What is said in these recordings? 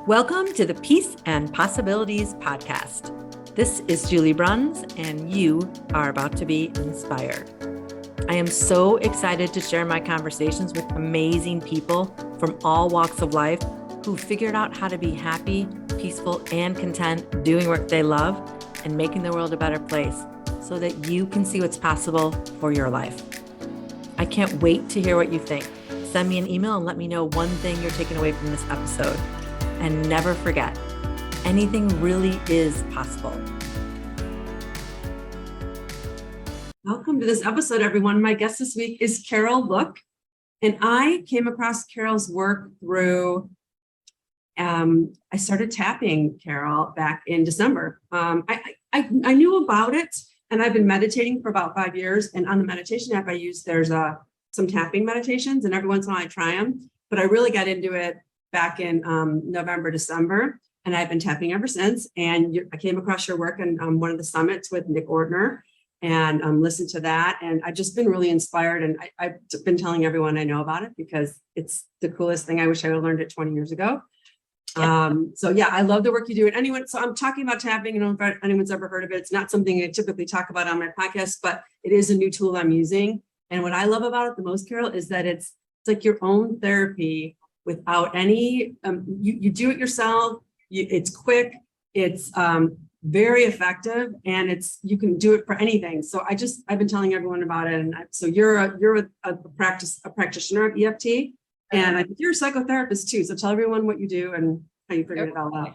Welcome to the Peace and Possibilities podcast. This is Julie Bruns, and you are about to be inspired. I am so excited to share my conversations with amazing people from all walks of life who figured out how to be happy, peaceful, and content doing work they love and making the world a better place so that you can see what's possible for your life. I can't wait to hear what you think. Send me an email and let me know one thing you're taking away from this episode. And never forget, anything really is possible. Welcome to this episode, everyone. My guest this week is Carol Look, and I came across Carol's work through, I started tapping Carol back in December. I knew about it, and I've been meditating for about 5 years, and on the meditation app I use, there's some tapping meditations, and every once in a while I try them, but I really got into it back in November, December, and I've been tapping ever since. And I came across your work in one of the summits with Nick Ortner and listened to that. And I've just been really inspired. And I've been telling everyone I know about it because it's the coolest thing. I wish I would have learned it 20 years ago. So yeah, I love the work you do. And so I'm talking about tapping. I don't know if anyone's ever heard of it. It's not something I typically talk about on my podcast, but it is a new tool I'm using. And what I love about it the most, Carol, is that it's like your own therapy without any, you do it yourself. It's quick, it's very effective, and you can do it for anything. So I've been telling everyone about it. And so you're a practitioner of EFT, and I think you're a psychotherapist too. So tell everyone what you do and how you figured it all out.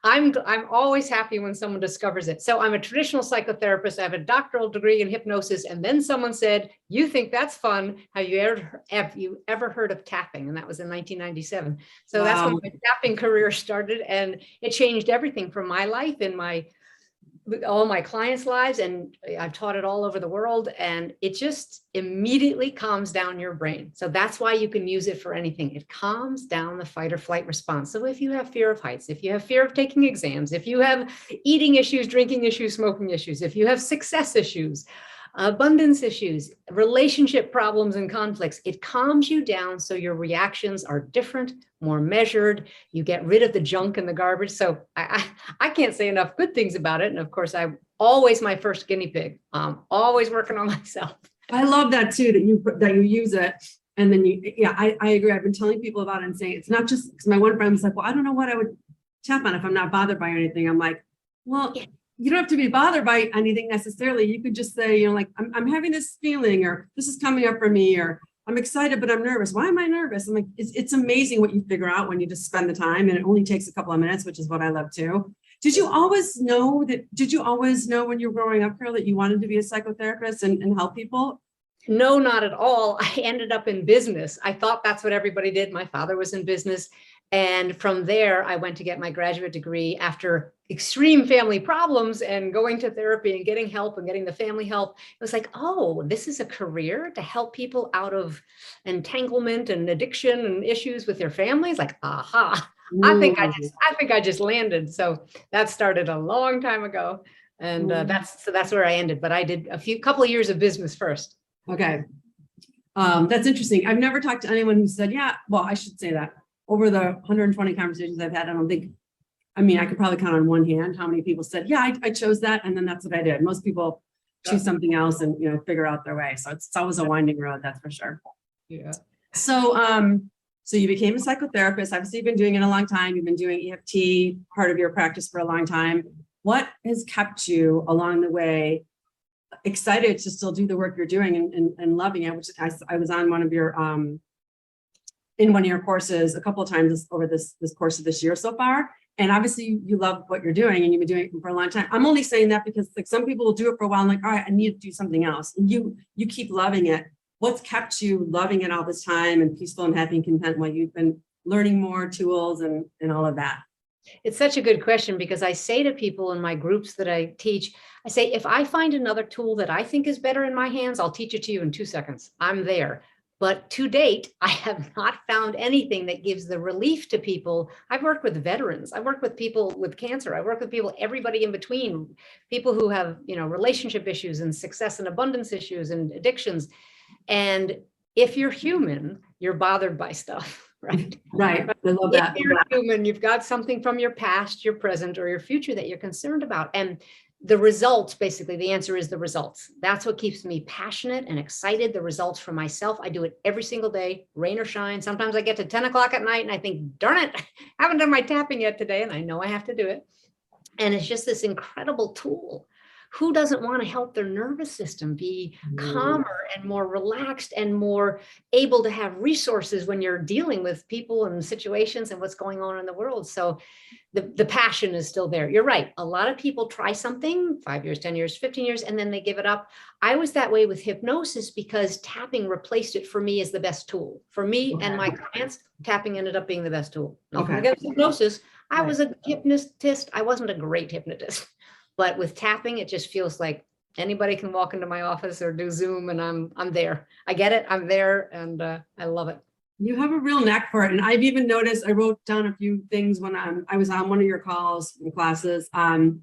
I'm always happy when someone discovers it. So I'm a traditional psychotherapist. I have a doctoral degree in hypnosis. And then someone said, "You think that's fun? Have you ever heard of tapping?" And that was in 1997. So That's when my tapping career started. And it changed everything from my life and all my clients' lives. And I've taught it all over the world. And it just immediately calms down your brain. So that's why you can use it for anything. It calms down the fight or flight response. So if you have fear of heights, if you have fear of taking exams, if you have eating issues, drinking issues, smoking issues, if you have success issues, abundance issues, relationship problems and conflicts, it calms you down so your reactions are different, more measured. You get rid of the junk and the garbage. So I can't say enough good things about it. And of course, I'm always my first guinea pig. Always working on myself. I love that too, that you use it. And then I agree. I've been telling people about it and saying, it's not just because my one friend was like, well, I don't know what I would tap on if I'm not bothered by anything. I'm like, well, you don't have to be bothered by anything necessarily. You could just say, I'm having this feeling, or this is coming up for me, or I'm excited, but I'm nervous. Why am I nervous? I'm like, it's amazing what you figure out when you just spend the time, and it only takes a couple of minutes, which is what I love too. Did you always know when you were growing up, Carol, that you wanted to be a psychotherapist and help people? No, not at all. I ended up in business. I thought that's what everybody did. My father was in business. And from there, I went to get my graduate degree after extreme family problems and going to therapy and getting help and getting the family help. It was like, oh, this is a career to help people out of entanglement and addiction and issues with their families. Like, aha, I think I just landed. So that started a long time ago. And that's where I ended. But I did couple of years of business first. Okay. That's interesting. I've never talked to anyone who said, I should say that. Over the 120 conversations I've had, I could probably count on one hand how many people said, I chose that. And then that's what I did. Most people choose something else and, figure out their way. So it's always a winding road, that's for sure. Yeah. So you became a psychotherapist. Obviously, you've been doing it a long time. You've been doing EFT, part of your practice, for a long time. What has kept you along the way excited to still do the work you're doing and loving it? Which I was on one of your in one of your courses a couple of times over this course of this year so far. And obviously you love what you're doing and you've been doing it for a long time. I'm only saying that because some people will do it for a while and like, all right, I need to do something else. And you keep loving it. What's kept you loving it all this time and peaceful and happy and content while you've been learning more tools and all of that? It's such a good question, because I say to people in my groups that I teach, I say, if I find another tool that I think is better in my hands, I'll teach it to you in 2 seconds. I'm there. But to date, I have not found anything that gives the relief to people. I've worked with veterans. I've worked with people with cancer. I work with people, everybody in between, people who have, relationship issues and success and abundance issues and addictions. And if you're human, you're bothered by stuff. right? Right. I love If that. you're human, you've got something from your past, your present, or your future that you're concerned about. And the results, basically, the answer is the results. That's what keeps me passionate and excited. The results for myself. I do it every single day, rain or shine. Sometimes I get to 10 o'clock at night and I think, darn it, I haven't done my tapping yet today. And I know I have to do it. And it's just this incredible tool. Who doesn't want to help their nervous system be calmer and more relaxed and more able to have resources when you're dealing with people and situations and what's going on in the world? So the passion is still there. You're right. A lot of people try something 5 years, 10 years, 15 years, and then they give it up. I was that way with hypnosis because tapping replaced it for me as the best tool. For me and my clients, tapping ended up being the best tool. Nothing against hypnosis. I was a hypnotist. I wasn't a great hypnotist. But with tapping, it just feels like anybody can walk into my office or do Zoom and I'm there. I get it. I'm there and I love it. You have a real knack for it. And I've even noticed, I wrote down a few things when I was on one of your calls and classes. And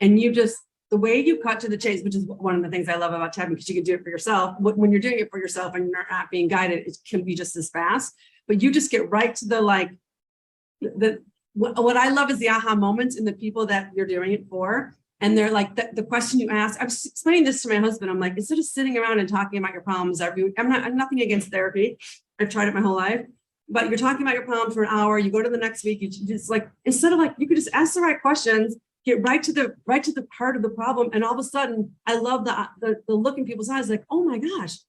you just, the way you cut to the chase, which is one of the things I love about tapping, because you can do it for yourself. When you're doing it for yourself and you're not being guided, it can be just as fast, but you just get right to the, like, what I love is the aha moments in the people that you're doing it for. And they're like, the question you ask, I was explaining this to my husband. I'm like, instead of sitting around and talking about your problems, I'm nothing against therapy. I've tried it my whole life, but you're talking about your problems for an hour. You go to the next week, you just like, instead of like, you could just ask the right questions, get right to the heart of the problem. And all of a sudden, I love the look in people's eyes, like, oh my gosh,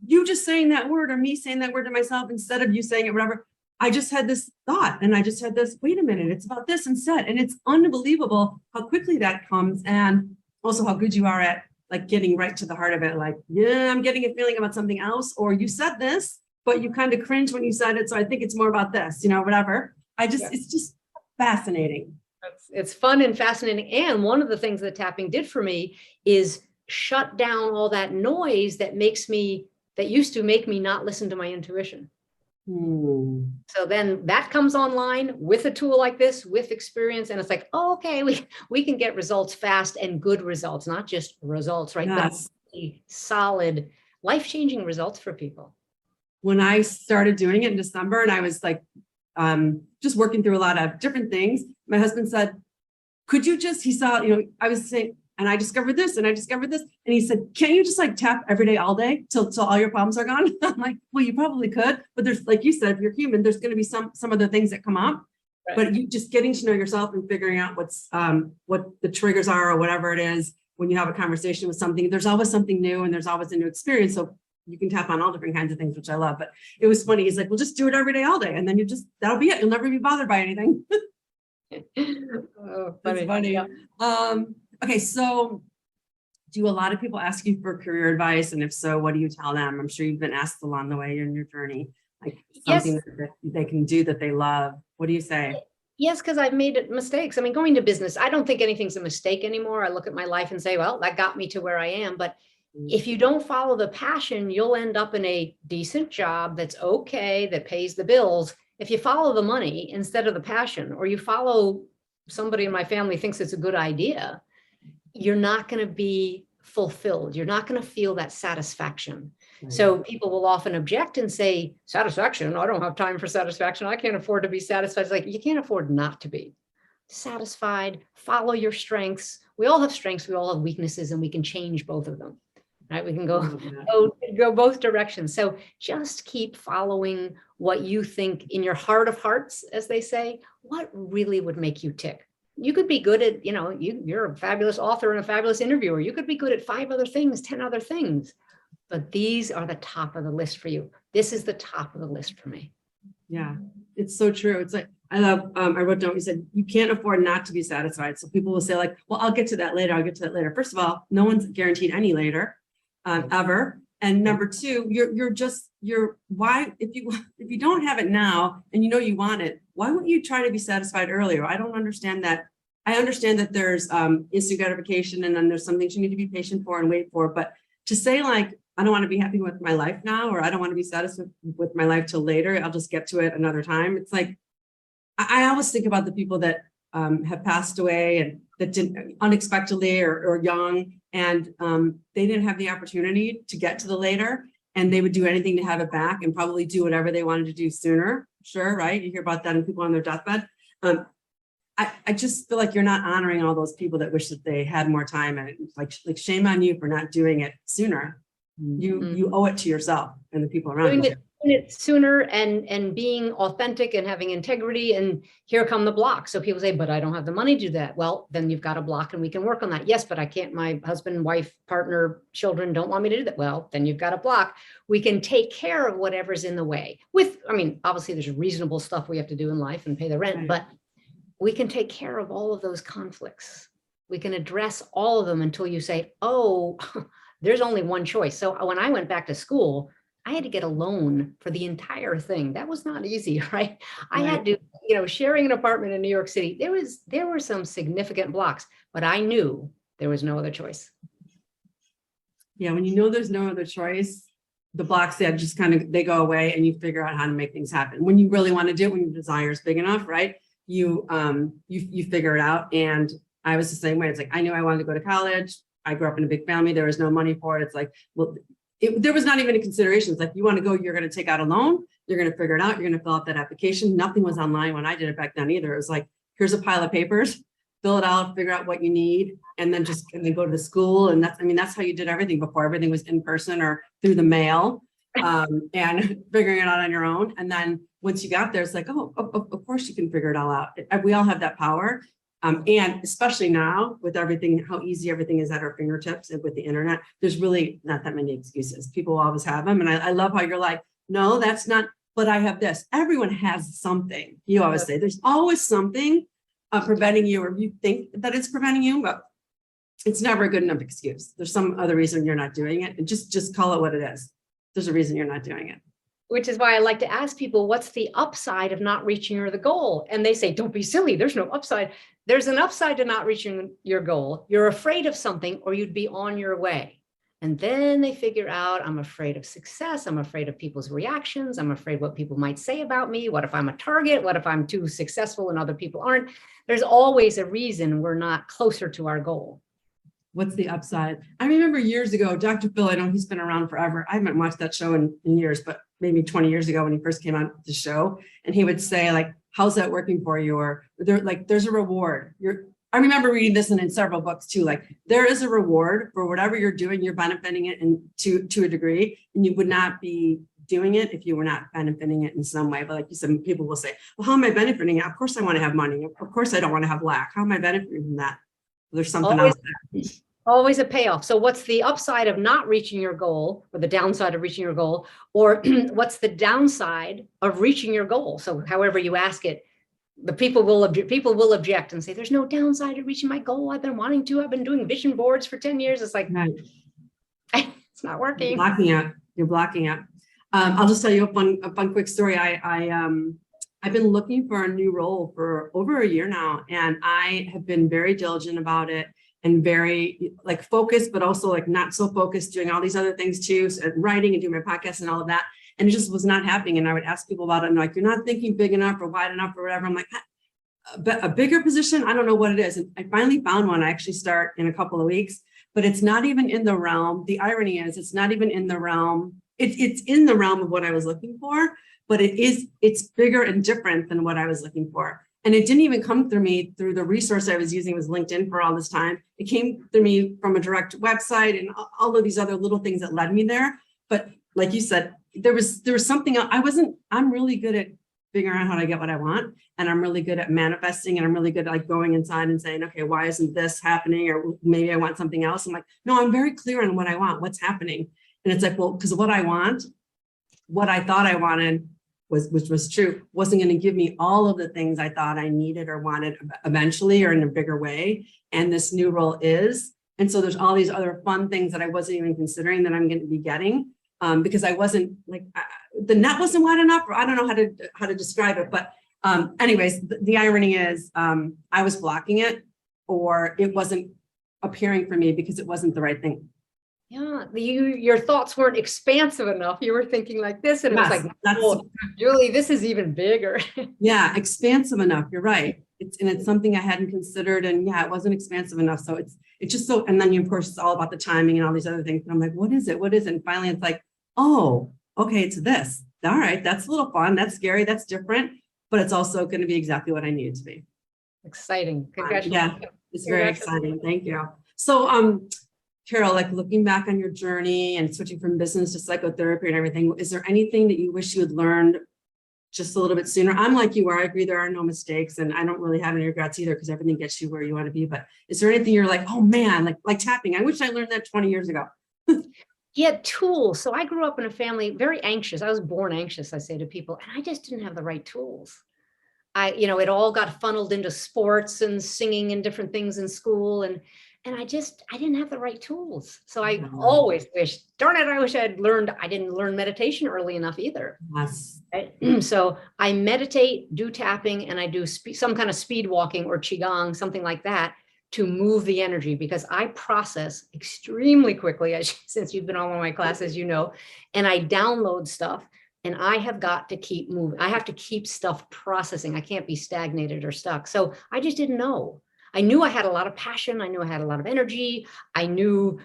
you just saying that word or me saying that word to myself instead of you saying it, whatever. I just had this thought and I just had this, wait a minute, it's about this instead. And it's unbelievable how quickly that comes, and also how good you are at like getting right to the heart of it. Like, yeah, I'm getting a feeling about something else, or you said this, but you kind of cringe when you said it. So I think it's more about this, whatever. It's just fascinating. It's fun and fascinating. And one of the things that tapping did for me is shut down all that noise that used to make me not listen to my intuition. So then that comes online with a tool like this, with experience, and it's like, oh, okay, we can get results fast and good results, not just results, right? Yes. But solid, life-changing results for people. When I started doing it in December, and I was like, just working through a lot of different things, my husband said, could you just, he saw, I was saying, and I discovered this, and I discovered this. And he said, can't you just like tap every day, all day till all your problems are gone? I'm like, well, you probably could, but there's, like you said, if you're human, there's going to be some other things that come up, right. But you just getting to know yourself and figuring out what the triggers are or whatever it is. When you have a conversation with something, there's always something new and there's always a new experience. So you can tap on all different kinds of things, which I love, but it was funny. He's like, well, just do it every day, all day. And then that'll be it. You'll never be bothered by anything. Oh, funny. That's funny. Yeah. Okay, so do a lot of people ask you for career advice? And if so, what do you tell them? I'm sure you've been asked along the way in your journey, like something that they can do that they love. What do you say? Yes, because I've made mistakes. I mean, going to business, I don't think anything's a mistake anymore. I look at my life and say, well, that got me to where I am. But if you don't follow the passion, you'll end up in a decent job that's okay, that pays the bills. If you follow the money instead of the passion, or you follow somebody in my family thinks it's a good idea, you're not going to be fulfilled. You're not going to feel that satisfaction. Right. So people will often object and say, satisfaction? I don't have time for satisfaction. I can't afford to be satisfied. It's like, you can't afford not to be satisfied. Follow your strengths. We all have strengths. We all have weaknesses, and we can change both of them. Right? We can go both directions. So just keep following what you think in your heart of hearts, as they say, what really would make you tick. You could be good at, you're a fabulous author and a fabulous interviewer. You could be good at 5 other things, 10 other things, but these are the top of the list for you. This is the top of the list for me. Yeah, it's so true. It's like, I love, I wrote down, you said, you can't afford not to be satisfied. So people will say like, well, I'll get to that later. I'll get to that later. First of all, no one's guaranteed any later, ever. And number 2, why, if you don't have it now and you want it, why wouldn't you try to be satisfied earlier? I don't understand that. I understand that there's instant gratification, and then there's some things you need to be patient for and wait for. But to say like, I don't want to be happy with my life now, or I don't want to be satisfied with my life till later, I'll just get to it another time. It's like, I always think about the people that have passed away and that didn't unexpectedly or young, and they didn't have the opportunity to get to the later, and they would do anything to have it back and probably do whatever they wanted to do sooner, sure, right? You hear about that in people on their deathbed. I just feel like you're not honoring all those people that wish that they had more time, and like shame on you for not doing it sooner. You owe it to yourself and the people around you. Doing it sooner and being authentic and having integrity, and here come the blocks. So people say, but I don't have the money to do that. Well, then you've got a block and we can work on that. Yes, but I can't, my husband, wife, partner, children don't want me to do that. Well, then you've got a block. We can take care of whatever's in the way with, I mean, obviously there's reasonable stuff we have to do in life and pay the rent, but we can take care of all of those conflicts. We can address all of them until you say, oh, there's only one choice. So when I went back to school, I had to get a loan for the entire thing. That was not easy, right? I had to, sharing an apartment in New York City, there were some significant blocks, but I knew there was no other choice. Yeah, when you know there's no other choice, the blocks that just kind of, they go away and you figure out how to make things happen. When you really want to do it, when your desire is big enough, right? You figure it out. And I was the same way. It's like, I knew I wanted to go to college. I grew up in a big family. There was no money for it. It's like, well, there was not even a consideration. It's like, you want to go, you're going to take out a loan. You're going to figure it out. You're going to fill out that application. Nothing was online when I did it back then either. It was like, here's a pile of papers, fill it out, figure out what you need, and then go to the school. And that's how you did everything before. Everything was in person or through the mail, and figuring it out on your own. And then once you got there, it's like, oh, of course you can figure it all out. We all have that power. And especially now with everything, how easy everything is at our fingertips and with the internet, there's really not that many excuses. People always have them. And I love how you're like, no, that's not, but I have this. Everyone has something. You always say there's always something preventing you, or you think that it's preventing you, but it's never a good enough excuse. There's some other reason you're not doing it, and just call it what it is. There's a reason you're not doing it. Which is why I like to ask people, what's the upside of not reaching the goal? And they say, don't be silly. There's no upside. There's an upside to not reaching your goal. You're afraid of something, or you'd be on your way. And then they figure out, I'm afraid of success. I'm afraid of people's reactions. I'm afraid what people might say about me. What if I'm a target? What if I'm too successful and other people aren't? There's always a reason we're not closer to our goal. What's the upside? I remember years ago, Dr. Phil, I know he's been around forever. I haven't watched that show in years, but maybe 20 years ago when he first came on the show, and he would say, like, how's that working for you? Or there's a reward. I remember reading this in several books too, like there is a reward for whatever you're doing, you're benefiting it to a degree, and you would not be doing it if you were not benefiting it in some way. But like you said, people will say, well, how am I benefiting it? Of course I want to have money. Of course I don't want to have lack. How am I benefiting from that? There's something else there. Always a payoff. So what's the upside of not reaching your goal, or the downside of reaching your goal? Or what's the downside of reaching your goal? So however you ask it, the people will object and say, there's no downside to reaching my goal. I've been wanting to, I've been doing vision boards for 10 years. It's like, right. It's not working. You're blocking it. I'll just tell you a fun quick story. I've been looking for a new role for over a year now, and I have been very diligent about it. And very like focused, but also like not so focused, doing all these other things too, so writing and doing my podcast and all of that. And it just was not happening. And I would ask people about it, and like, you're not thinking big enough or wide enough or whatever. I'm like, a bigger position, I don't know what it is. And I finally found one. I actually start in a couple of weeks, but it's not even in the realm. The irony is it's not even in the realm. It's in the realm of what I was looking for, but it's bigger and different than what I was looking for. And it didn't even come through me through the resource I was using, was LinkedIn for all this time. It came through me from a direct website and all of these other little things that led me there. But like you said, there was something else. I'm really good at figuring out how to get what I want. And I'm really good at manifesting. And I'm really good at like going inside and saying, okay, why isn't this happening? Or maybe I want something else. I'm like, no, I'm very clear on what I want, what's happening. And it's like, well, because what I want, what I thought I wanted, which was true, wasn't going to give me all of the things I thought I needed or wanted eventually or in a bigger way. And this new role is. And so there's all these other fun things that I wasn't even considering that I'm going to be getting because I wasn't like, the net wasn't wide enough, or I don't know how to describe it. But anyways, the irony is I was blocking it, or it wasn't appearing for me because it wasn't the right thing. Yeah, your thoughts weren't expansive enough. You were thinking like this, and it was like, oh, Julie, this is even bigger. Yeah, expansive enough. You're right. It's something I hadn't considered, and yeah, it wasn't expansive enough. So it's just so. And then of course it's all about the timing and all these other things. And I'm like, what is it? What is it? And finally, it's like, oh, okay, it's this. all right, that's a little fun. That's scary. That's different, but it's also going to be exactly what I need it to be. Exciting. Yeah, Congratulations. it's very exciting. Thank you. So, Carol, like looking back on your journey and switching from business to psychotherapy and everything, is there anything that you wish you had learned just a little bit sooner? I'm like you are. I agree there are no mistakes, and I don't really have any regrets either because everything gets you where you want to be. But is there anything you're like, oh man, like tapping? I wish I learned that 20 years ago. Yeah, tools. So I grew up in a family very anxious. I was born anxious, I say to people, and I just didn't have the right tools. It all got funneled into sports and singing and different things in school. And I didn't have the right tools. So I always wish, darn it, I wish I didn't learn meditation early enough either. Yes. Right? So I meditate, do tapping, and I do some kind of speed walking or qigong, something like that, to move the energy, because I process extremely quickly, since you've been on one of my classes, and I download stuff. And I have got to keep moving. I have to keep stuff processing. I can't be stagnated or stuck. So I just didn't know. I knew I had a lot of passion. I knew I had a lot of energy. I knew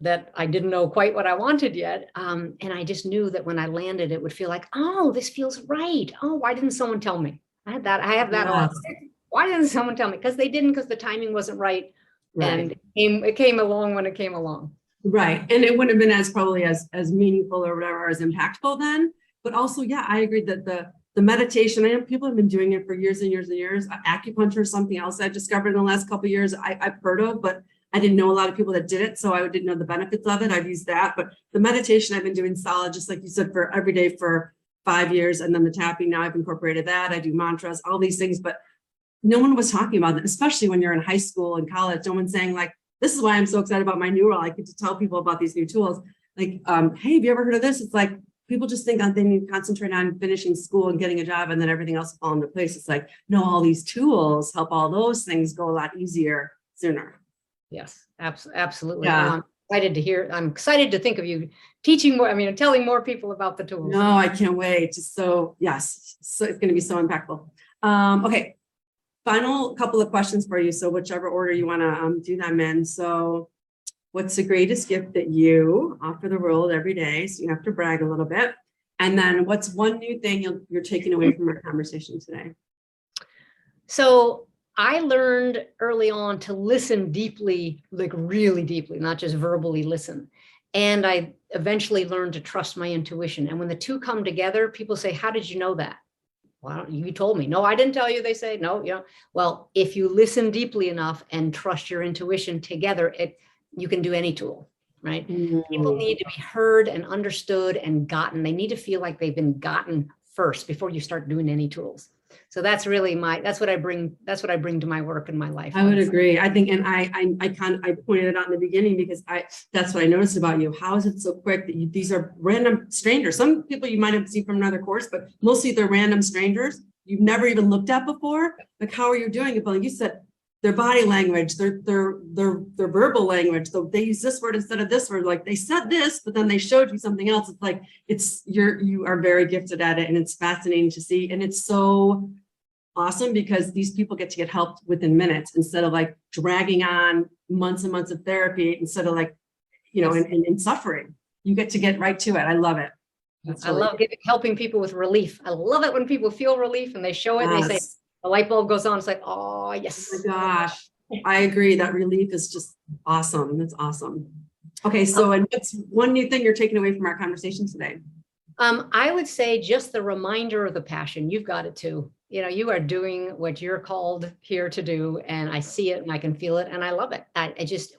that I didn't know quite what I wanted yet. And I just knew that when I landed, it would feel like, oh, this feels right. Oh, why didn't someone tell me? I have that. Yes. Why didn't someone tell me? Because they didn't, because the timing wasn't right. And it came along when it came along. Right. And it wouldn't have been probably as meaningful or whatever, as impactful then. But also, yeah, I agree that the meditation, I know people have been doing it for years and years and years. Acupuncture is something else I discovered in the last couple of years I've heard of, but I didn't know a lot of people that did it. So I didn't know the benefits of it. I've used that. But the meditation I've been doing solid, just like you said, for every day for 5 years. And then the tapping, now I've incorporated that. I do mantras, all these things, but no one was talking about it, especially when you're in high school and college. No one's saying like, this is why I'm so excited about my new role. I get to tell people about these new tools. Like, hey, have you ever heard of this? It's like, people just think they need to concentrate on finishing school and getting a job and then everything else will fall into place. It's like, no, all these tools help all those things go a lot easier sooner. Yes, absolutely. Yeah. I'm excited to think of you teaching more, telling more people about the tools. No, I can't wait. So yes, so it's going to be so impactful. Okay. Final couple of questions for you. So whichever order you want to do them in. So what's the greatest gift that you offer the world every day? So you have to brag a little bit. And then what's one new thing you're taking away from our conversation today? So I learned early on to listen deeply, like really deeply, not just verbally listen. And I eventually learned to trust my intuition. And when the two come together, people say, how did you know that? Well, you told me. No, I didn't tell you. They say, no, well, if you listen deeply enough and trust your intuition together, you can do any tool, right? Mm-hmm. People need to be heard and understood and gotten. They need to feel like they've been gotten first before you start doing any tools. So that's really that's what I bring to my work and my life. I would agree. I think, and I pointed it out in the beginning because that's what I noticed about you. How is it so quick that these are random strangers? Some people you might have seen from another course, but mostly they're random strangers you've never even looked at before. Like, how are you doing it? But like you said, their body language, their verbal language. So they use this word instead of this word. Like they said this, but then they showed you something else. It's like you are very gifted at it, and it's fascinating to see. And it's so awesome because these people get to get helped within minutes instead of like dragging on months and months of therapy instead of like, in suffering. You get to get right to it. I love it. I love helping people with relief. I love it when people feel relief and they show it. Yes. And they say the light bulb goes on. It's like, oh yes. Oh my gosh. I agree. That relief is just awesome. That's awesome. Okay. So, and what's one new thing you're taking away from our conversation today? I would say just the reminder of the passion. You've got it too. You are doing what you're called here to do, and I see it and I can feel it and I love it.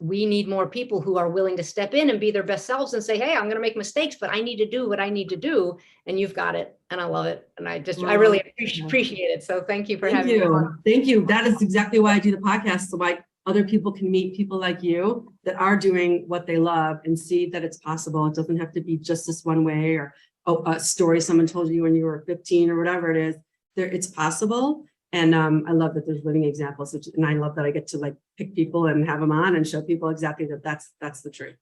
We need more people who are willing to step in and be their best selves and say, hey, I'm going to make mistakes, but I need to do what I need to do. And you've got it. And I love it. And I really appreciate it. So thank you for having me on. Thank you. That is exactly why I do the podcast. So other people can meet people like you that are doing what they love and see that it's possible. It doesn't have to be just this one way or a story someone told you when you were 15 or whatever it is. It's possible. And I love that there's living examples, and I love that I get to like pick people and have them on and show people exactly that's the truth.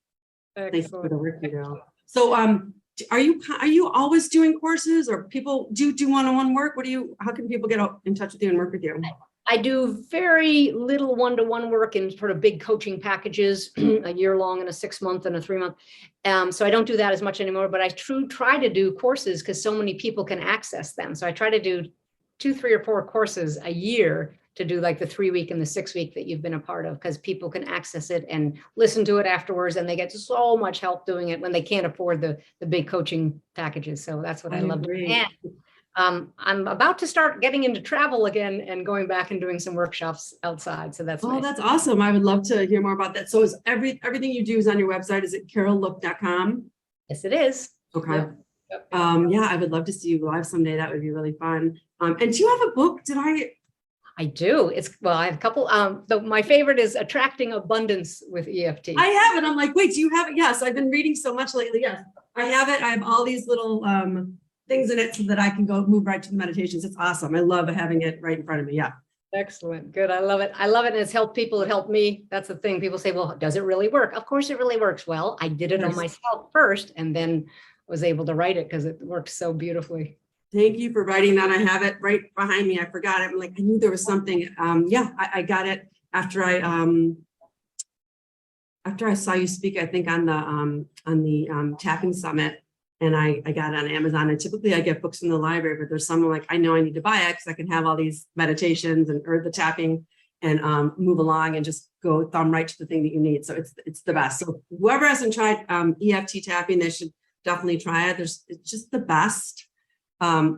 Excellent. Thanks for the work you do. So are you always doing courses, or people do one-on-one work? How can people get in touch with you and work with you? I do very little one-to-one work in sort of big coaching packages, a year long and a 6-month and a 3-month. So I don't do that as much anymore, but I try to do courses because so many people can access them. So I try to do 2, 3, or 4 courses a year to do like the 3-week and the 6-week that you've been a part of, because people can access it and listen to it afterwards, and they get so much help doing it when they can't afford the big coaching packages. So that's what I love doing. agree. And I'm about to start getting into travel again and going back and doing some workshops outside. So that's Oh, nice. that's awesome. I would love to hear more about that. So is everything you do is on your website? Is it carollook.com? Yes, it is. Okay. Yep. Yep. Yeah, I would love to see you live someday. That would be really fun. And do you have a book? I do. I have a couple. My favorite is Attracting Abundance with EFT. I have it. I'm like, wait, do you have it? Yes, I've been reading so much lately. Yes, I have it. I have all these little things in it so that I can go move right to the meditations. It's awesome. I love having it right in front of me. Yeah. Excellent. Good. I love it. I love it. And it's helped people. It helped me. That's the thing. People say, well, does it really work? Of course it really works. Well, I did it on myself first and then was able to write it because it works so beautifully. Thank you for writing that. I have it right behind me. I forgot it. I'm like, I knew there was something. Yeah, I got it after I saw you speak, I think on the tapping summit, and I got it on Amazon. And typically I get books from the library, but there's some like, I know I need to buy it because I can have all these meditations or the tapping and move along and just go thumb right to the thing that you need. So it's the best. So whoever hasn't tried EFT tapping, they should definitely try it. It's just the best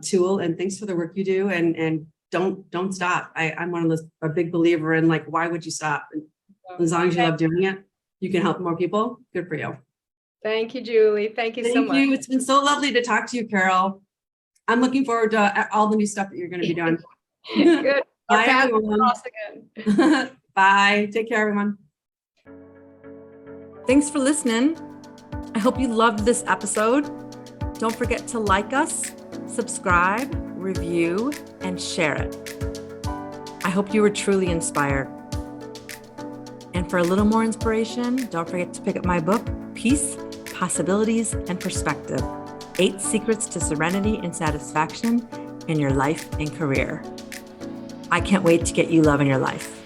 tool, and thanks for the work you do, and don't stop. I'm one of those, a big believer in like, why would you stop? And as long as you love doing it, you can help more people. Good for you. Thank you, Julie. Thank you so much. Thank you. It's been so lovely to talk to you, Carol. I'm looking forward to all the new stuff that you're going to be doing. Good. Our Bye, paths everyone. cross again. Bye. Take care, everyone. Thanks for listening. I hope you loved this episode. Don't forget to like us, subscribe, review, and share it. I hope you were truly inspired. And for a little more inspiration, don't forget to pick up my book, Peace, Possibilities, and Perspective: 8 Secrets to Serenity and Satisfaction in Your Life and Career. I can't wait to get you love in your life.